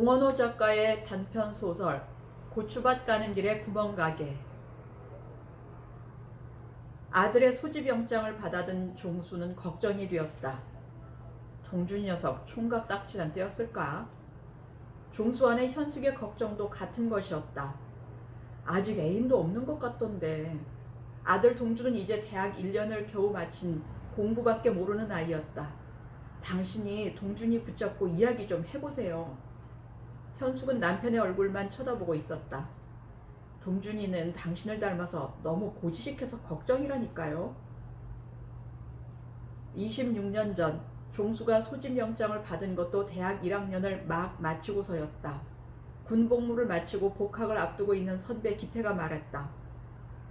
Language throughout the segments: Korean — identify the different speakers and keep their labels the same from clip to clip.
Speaker 1: 봉원호 작가의 단편 소설 고추밭 가는 길에 구멍가게. 아들의 소집영장을 받아든 종수는 걱정이 되었다. 동준 녀석 총각 딱지는 떼었을까? 종수 안에 현숙의 걱정도 같은 것이었다. 아직 애인도 없는 것 같던데. 아들 동준은 이제 대학 1년을 겨우 마친 공부밖에 모르는 아이였다. 당신이 동준이 붙잡고 이야기 좀 해보세요. 현숙은 남편의 얼굴만 쳐다보고 있었다. 동준이는 당신을 닮아서 너무 고지식해서 걱정이라니까요. 26년 전 종수가 소집영장을 받은 것도 대학 1학년을 막 마치고서였다. 군복무를 마치고 복학을 앞두고 있는 선배 기태가 말했다.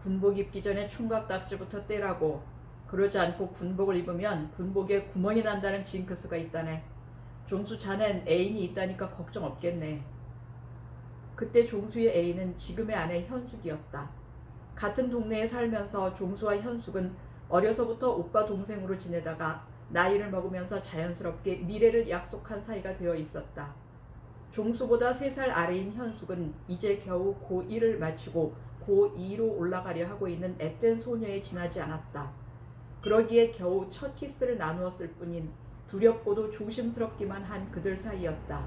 Speaker 1: 군복 입기 전에 총각딱지부터 떼라고. 그러지 않고 군복을 입으면 군복에 구멍이 난다는 징크스가 있다네. 종수 자넨 애인이 있다니까 걱정 없겠네. 그때 종수의 애인은 지금의 아내 현숙이었다. 같은 동네에 살면서 종수와 현숙은 어려서부터 오빠 동생으로 지내다가 나이를 먹으면서 자연스럽게 미래를 약속한 사이가 되어 있었다. 종수보다 3살 아래인 현숙은 이제 겨우 고1을 마치고 고2로 올라가려 하고 있는 앳된 소녀에 지나지 않았다. 그러기에 겨우 첫 키스를 나누었을 뿐인 두렵고도 조심스럽기만 한 그들 사이였다.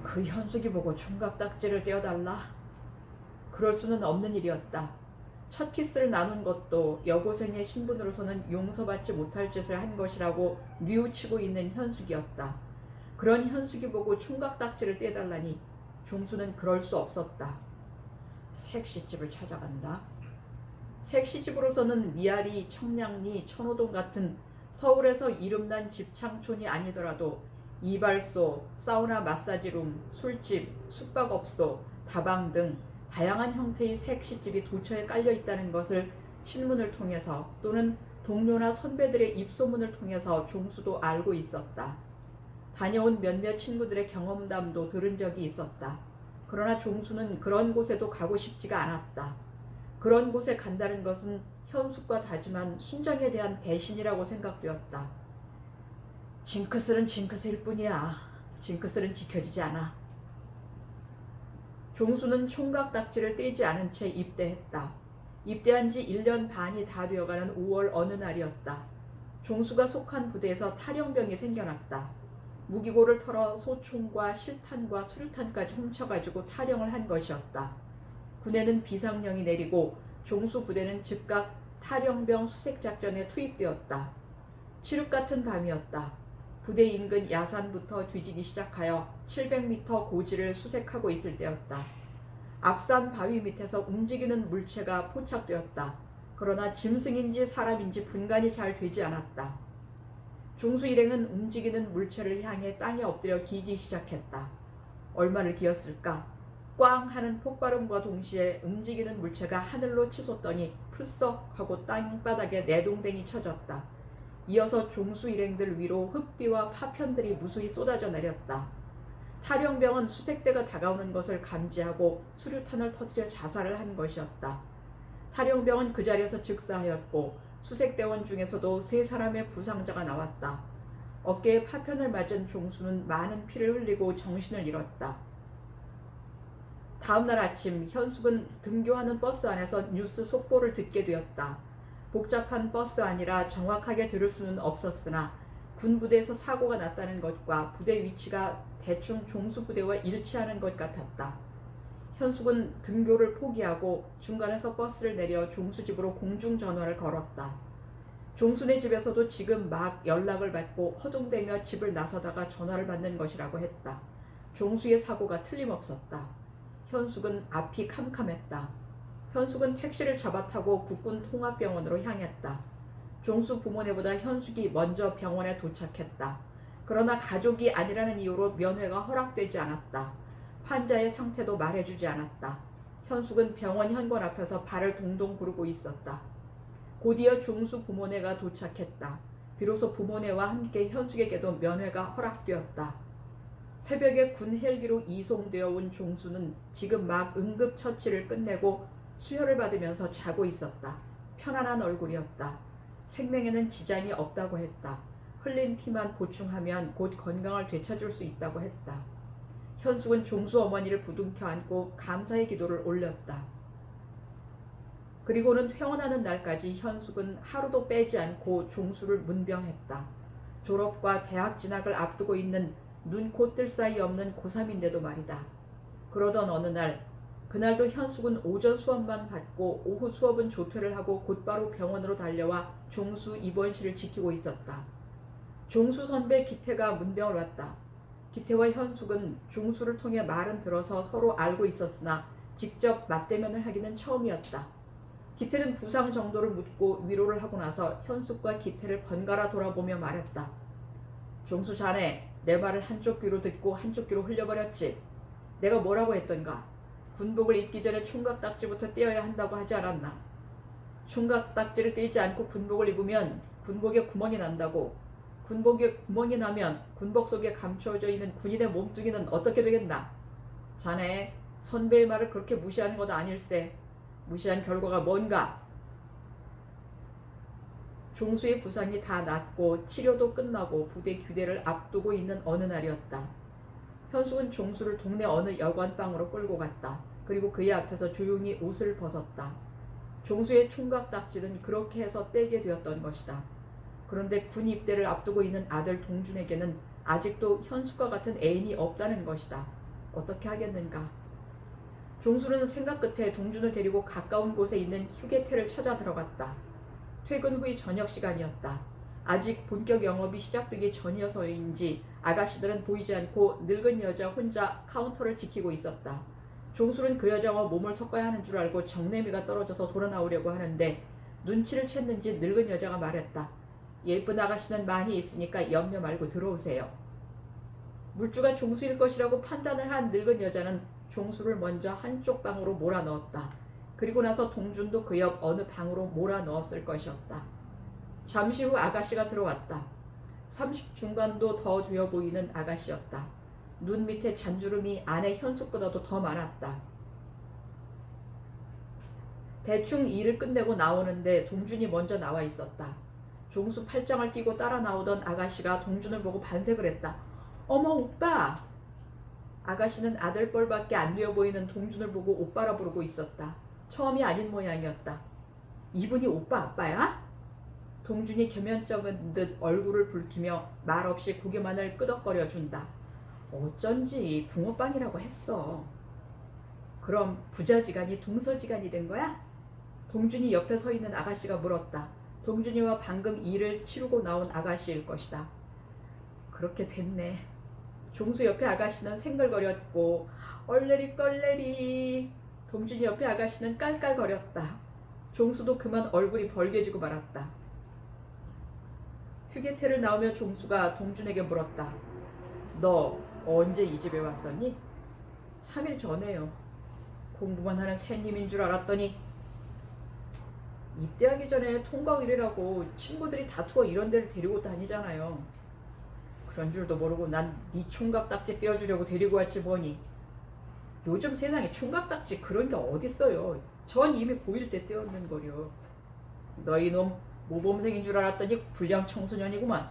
Speaker 1: 그 현숙이 보고 총각딱지를 떼어달라? 그럴 수는 없는 일이었다. 첫 키스를 나눈 것도 여고생의 신분으로서는 용서받지 못할 짓을 한 것이라고 뉘우치고 있는 현숙이었다. 그런 현숙이 보고 총각딱지를 떼달라니 종수는 그럴 수 없었다. 색시집을 찾아간다. 색시집으로서는 미아리, 청량리, 천호동 같은 서울에서 이름난 집창촌이 아니더라도 이발소, 사우나 마사지룸, 술집, 숙박업소, 다방 등 다양한 형태의 색시집이 도처에 깔려 있다는 것을 신문을 통해서 또는 동료나 선배들의 입소문을 통해서 종수도 알고 있었다. 다녀온 몇몇 친구들의 경험담도 들은 적이 있었다. 그러나 종수는 그런 곳에도 가고 싶지가 않았다. 그런 곳에 간다는 것은 현숙과 다짐한 순정에 대한 배신이라고 생각되었다. 징크스는 징크스일 뿐이야. 징크스는 지켜지지 않아. 종수는 총각딱지를 떼지 않은 채 입대했다. 입대한 지 1년 반이 다 되어가는 5월 어느 날이었다. 종수가 속한 부대에서 탈영병이 생겨났다. 무기고를 털어 소총과 실탄과 수류탄까지 훔쳐가지고 탈영을 한 것이었다. 군에는 비상령이 내리고 종수 부대는 즉각 탈영병 수색작전에 투입되었다. 칠흑 같은 밤이었다. 부대 인근 야산부터 뒤지기 시작하여 700m 고지를 수색하고 있을 때였다. 앞산 바위 밑에서 움직이는 물체가 포착되었다. 그러나 짐승인지 사람인지 분간이 잘 되지 않았다. 종수 일행은 움직이는 물체를 향해 땅에 엎드려 기기 시작했다. 얼마를 기었을까? 꽝 하는 폭발음과 동시에 움직이는 물체가 하늘로 치솟더니 풀썩 하고 땅바닥에 내동댕이 쳐졌다. 이어서 종수 일행들 위로 흙비와 파편들이 무수히 쏟아져 내렸다. 탈영병은 수색대가 다가오는 것을 감지하고 수류탄을 터뜨려 자살을 한 것이었다. 탈영병은 그 자리에서 즉사하였고 수색대원 중에서도 3사람의 부상자가 나왔다. 어깨에 파편을 맞은 종수는 많은 피를 흘리고 정신을 잃었다. 다음 날 아침 현숙은 등교하는 버스 안에서 뉴스 속보를 듣게 되었다. 복잡한 버스 안이라 정확하게 들을 수는 없었으나 군부대에서 사고가 났다는 것과 부대 위치가 대충 종수 부대와 일치하는 것 같았다. 현숙은 등교를 포기하고 중간에서 버스를 내려 종수 집으로 공중전화를 걸었다. 종수네 집에서도 지금 막 연락을 받고 허둥대며 집을 나서다가 전화를 받는 것이라고 했다. 종수의 사고가 틀림없었다. 현숙은 앞이 캄캄했다. 현숙은 택시를 잡아타고 국군 통합병원으로 향했다. 종수 부모네보다 현숙이 먼저 병원에 도착했다. 그러나 가족이 아니라는 이유로 면회가 허락되지 않았다. 환자의 상태도 말해주지 않았다. 현숙은 병원 현관 앞에서 발을 동동 구르고 있었다. 곧이어 종수 부모네가 도착했다. 비로소 부모네와 함께 현숙에게도 면회가 허락되었다. 새벽에 군 헬기로 이송되어 온 종수는 지금 막 응급처치를 끝내고 수혈을 받으면서 자고 있었다. 편안한 얼굴이었다. 생명에는 지장이 없다고 했다. 흘린 피만 보충하면 곧 건강을 되찾을 수 있다고 했다. 현숙은 종수 어머니를 부둥켜 안고 감사의 기도를 올렸다. 그리고는 퇴원하는 날까지 현숙은 하루도 빼지 않고 종수를 문병했다. 졸업과 대학 진학을 앞두고 있는 눈, 코, 뜰 사이 없는 고3인데도 말이다. 그러던 어느 날, 그날도 현숙은 오전 수업만 받고 오후 수업은 조퇴를 하고 곧바로 병원으로 달려와 종수 입원실을 지키고 있었다. 종수 선배 기태가 문병을 왔다. 기태와 현숙은 종수를 통해 말은 들어서 서로 알고 있었으나 직접 맞대면을 하기는 처음이었다. 기태는 부상 정도를 묻고 위로를 하고 나서 현숙과 기태를 번갈아 돌아보며 말했다. 종수 자네, 내 말을 한쪽 귀로 듣고 한쪽 귀로 흘려버렸지. 내가 뭐라고 했던가? 군복을 입기 전에 총각딱지부터 떼어야 한다고 하지 않았나? 총각딱지를 떼지 않고 군복을 입으면 군복에 구멍이 난다고. 군복에 구멍이 나면 군복 속에 감춰져 있는 군인의 몸뚱이는 어떻게 되겠나? 자네, 선배의 말을 그렇게 무시하는 것 아닐세. 무시한 결과가 뭔가? 종수의 부상이 다 낫고 치료도 끝나고 부대 귀대를 앞두고 있는 어느 날이었다. 현숙은 종수를 동네 어느 여관방으로 끌고 갔다. 그리고 그의 앞에서 조용히 옷을 벗었다. 종수의 총각딱지는 그렇게 해서 떼게 되었던 것이다. 그런데 군 입대를 앞두고 있는 아들 동준에게는 아직도 현숙과 같은 애인이 없다는 것이다. 어떻게 하겠는가? 종수는 생각 끝에 동준을 데리고 가까운 곳에 있는 휴게태를 찾아 들어갔다. 퇴근 후의 저녁 시간이었다. 아직 본격 영업이 시작되기 전이어서인지 아가씨들은 보이지 않고 늙은 여자 혼자 카운터를 지키고 있었다. 종수는 그 여자와 몸을 섞어야 하는 줄 알고 정내미가 떨어져서 돌아 나오려고 하는데 눈치를 챘는지 늙은 여자가 말했다. 예쁜 아가씨는 많이 있으니까 염려 말고 들어오세요. 물주가 종수일 것이라고 판단을 한 늙은 여자는 종수를 먼저 한쪽 방으로 몰아넣었다. 그리고 나서 동준도 그 옆 어느 방으로 몰아넣었을 것이었다. 잠시 후 아가씨가 들어왔다. 30 중반도 더 되어 보이는 아가씨였다. 눈 밑에 잔주름이 아내 현숙보다도 더 많았다. 대충 일을 끝내고 나오는데 동준이 먼저 나와 있었다. 종수 팔짱을 끼고 따라 나오던 아가씨가 동준을 보고 반색을 했다. 어머 오빠! 아가씨는 아들뻘밖에 안 되어 보이는 동준을 보고 오빠라 부르고 있었다. 처음이 아닌 모양이었다. 이분이 오빠 아빠야? 동준이 겸연쩍은 듯 얼굴을 붉히며 말없이 고개만을 끄덕거려 준다. 어쩐지 붕어빵이라고 했어. 그럼 부자지간이 동서지간이 된 거야? 동준이 옆에 서 있는 아가씨가 물었다. 동준이와 방금 일을 치르고 나온 아가씨일 것이다. 그렇게 됐네. 종수 옆에 아가씨는 생글거렸고 얼레리 껄레리. 동준이 옆에 아가씨는 깔깔거렸다. 종수도 그만 얼굴이 벌개지고 말았다. 휴게태를 나오며 종수가 동준에게 물었다. 너 언제 이 집에 왔었니? 3일 전에요. 공부만 하는 새님인 줄 알았더니 입대하기 전에 통과일이라고 친구들이 다투어 이런 데를 데리고 다니잖아요. 그런 줄도 모르고 난 네 총각딱지 떼어주려고 데리고 왔지 뭐니. 요즘 세상에 총각딱지 그런 게 어딨어요. 전 이미 고1 때 떼었는 거려. 너희 놈 모범생인 줄 알았더니 불량 청소년이구만.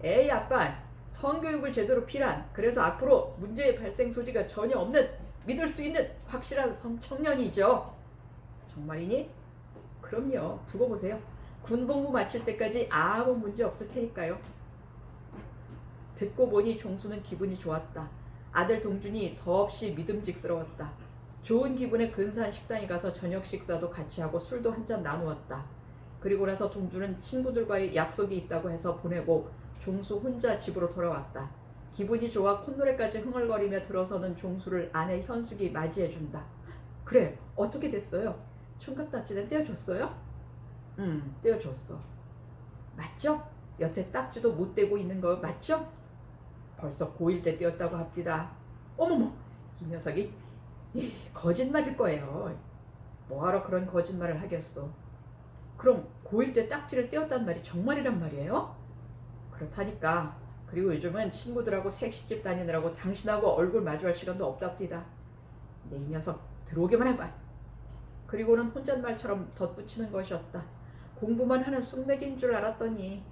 Speaker 1: 에이 아빠, 성교육을 제대로 필요한, 그래서 앞으로 문제의 발생 소지가 전혀 없는, 믿을 수 있는 확실한 청년이죠. 정말이니? 그럼요. 두고 보세요. 군 공부 마칠 때까지 아무 문제 없을 테니까요. 듣고 보니 종수는 기분이 좋았다. 아들 동준이 더없이 믿음직스러웠다. 좋은 기분에 근사한 식당에 가서 저녁 식사도 같이 하고 술도 한잔 나누었다. 그리고 나서 동준은 친구들과의 약속이 있다고 해서 보내고 종수 혼자 집으로 돌아왔다. 기분이 좋아 콧노래까지 흥얼거리며 들어서는 종수를 아내 현숙이 맞이해준다. 그래, 어떻게 됐어요? 총각딱지는 떼어줬어요? 떼어줬어. 맞죠? 여태 딱지도 못 떼고 있는 거 맞죠? 벌써 고1 때 떼었다고 합디다. 어머머, 이 녀석이 거짓말일 거예요. 뭐하러 그런 거짓말을 하겠어. 그럼 고1 때 딱지를 떼었단 말이 정말이란 말이에요? 그렇다니까. 그리고 요즘은 친구들하고 색시집 다니느라고 당신하고 얼굴 마주할 시간도 없답디다. 내 이 녀석 들어오기만 해봐. 그리고는 혼잣말처럼 덧붙이는 것이었다. 공부만 하는 쑥맥인 줄 알았더니.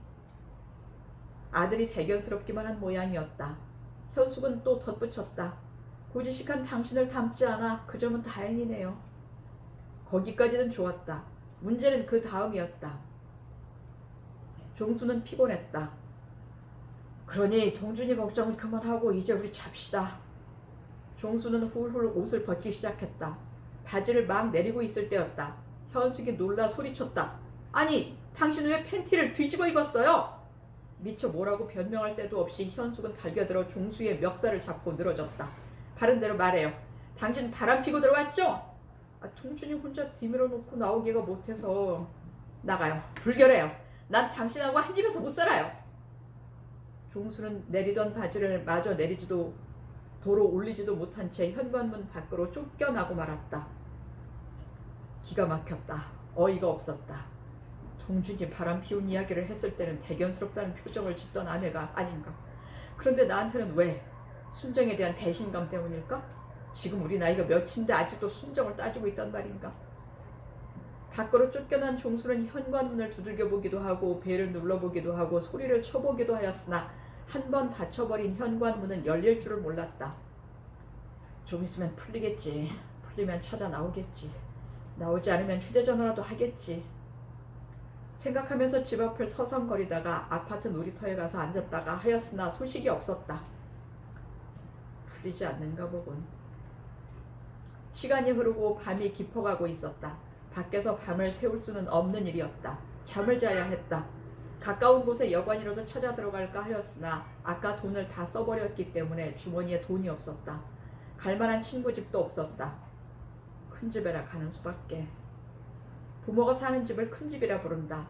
Speaker 1: 아들이 대견스럽기만 한 모양이었다. 현숙은 또 덧붙였다. 고지식한 당신을 닮지 않아 그 점은 다행이네요. 거기까지는 좋았다. 문제는 그 다음이었다. 종수는 피곤했다. 그러니 동준이 걱정은 그만하고 이제 우리 잡시다. 종수는 훌훌 옷을 벗기 시작했다. 바지를 막 내리고 있을 때였다. 현숙이 놀라 소리쳤다. 아니, 당신은 왜 팬티를 뒤집어 입었어요? 미처 뭐라고 변명할 새도 없이 현숙은 달겨들어 종수의 멱살을 잡고 늘어졌다. 바른 대로 말해요. 당신 바람 피고 들어왔죠? 동준이 혼자 뒤밀어 놓고 나오기가 못해서. 나가요. 불결해요. 난 당신하고 한 입에서 못 살아요. 종수는 내리던 바지를 마저 내리지도 도로 올리지도 못한 채 현관문 밖으로 쫓겨나고 말았다. 기가 막혔다. 어이가 없었다. 동준이 바람 피운 이야기를 했을 때는 대견스럽다는 표정을 짓던 아내가 아닌가. 그런데 나한테는 왜? 순정에 대한 배신감 때문일까? 지금 우리 나이가 몇인데 아직도 순정을 따지고 있단 말인가. 밖으로 쫓겨난 종수는 현관문을 두들겨 보기도 하고 배를 눌러보기도 하고 소리를 쳐보기도 하였으나 한 번 닫혀버린 현관문은 열릴 줄을 몰랐다. 좀 있으면 풀리겠지. 풀리면 찾아 나오겠지. 나오지 않으면 휴대전화라도 하겠지. 생각하면서 집 앞을 서성거리다가 아파트 놀이터에 가서 앉았다가 하였으나 소식이 없었다. 풀리지 않는가 보군. 시간이 흐르고 밤이 깊어가고 있었다. 밖에서 밤을 새울 수는 없는 일이었다. 잠을 자야 했다. 가까운 곳에 여관이라도 찾아 들어갈까 하였으나 아까 돈을 다 써버렸기 때문에 주머니에 돈이 없었다. 갈만한 친구 집도 없었다. 큰 집에라 가는 수밖에. 부모가 사는 집을 큰 집이라 부른다.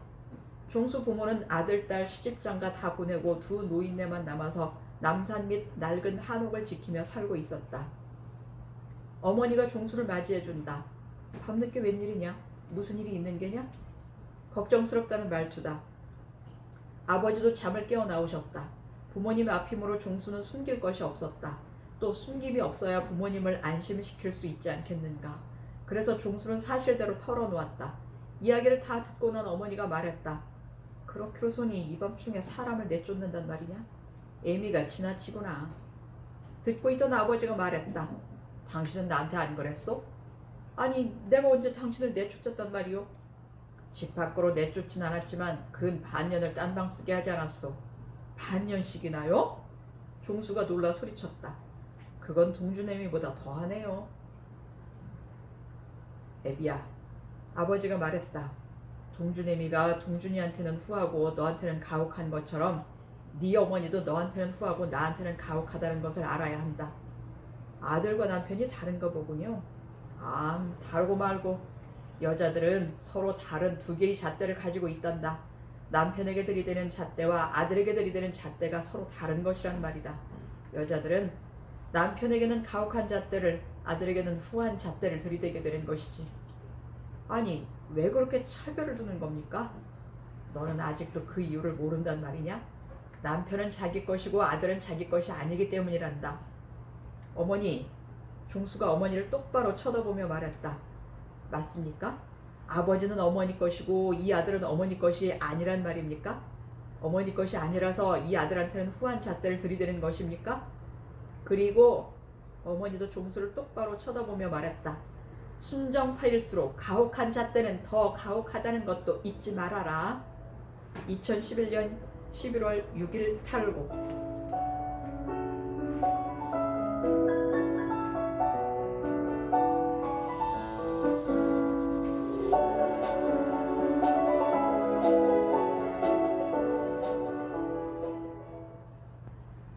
Speaker 1: 종수 부모는 아들, 딸, 시집장가 다 보내고 두 노인네만 남아서 남산 및 낡은 한옥을 지키며 살고 있었다. 어머니가 종수를 맞이해준다. 밤늦게 웬일이냐? 무슨 일이 있는 게냐? 걱정스럽다는 말투다. 아버지도 잠을 깨어 나오셨다. 부모님 앞이므로 종수는 숨길 것이 없었다. 또 숨김이 없어야 부모님을 안심시킬 수 있지 않겠는가. 그래서 종수는 사실대로 털어놓았다. 이야기를 다 듣고 난 어머니가 말했다. 그렇게로서니 이 밤중에 사람을 내쫓는단 말이냐? 애미가 지나치구나. 듣고 있던 아버지가 말했다. 당신은 나한테 안 그랬어? 아니, 내가 언제 당신을 내쫓았단 말이오? 집 밖으로 내쫓진 않았지만 근 반년을 딴방 쓰게 하지 않았소. 반년씩이나요? 종수가 놀라 소리쳤다. 그건 동준애미보다 더하네요. 애비야, 아버지가 말했다. 동준애미가 동준이한테는 후하고 너한테는 가혹한 것처럼 네 어머니도 너한테는 후하고 나한테는 가혹하다는 것을 알아야 한다. 아들과 남편이 다른가 보군요. 다르고 말고. 여자들은 서로 다른 두 개의 잣대를 가지고 있단다. 남편에게 들이대는 잣대와 아들에게 들이대는 잣대가 서로 다른 것이란 말이다. 여자들은 남편에게는 가혹한 잣대를, 아들에게는 후한 잣대를 들이대게 되는 것이지. 아니, 왜 그렇게 차별을 두는 겁니까? 너는 아직도 그 이유를 모른단 말이냐? 남편은 자기 것이고 아들은 자기 것이 아니기 때문이란다. 어머니, 종수가 어머니를 똑바로 쳐다보며 말했다. 맞습니까? 아버지는 어머니 것이고 이 아들은 어머니 것이 아니란 말입니까? 어머니 것이 아니라서 이 아들한테는 후한 잣대를 들이대는 것입니까? 그리고 어머니도 종수를 똑바로 쳐다보며 말했다. 순정파일수록 가혹한 잣대는 더 가혹하다는 것도 잊지 말아라. 2011년 11월 6일 탈고.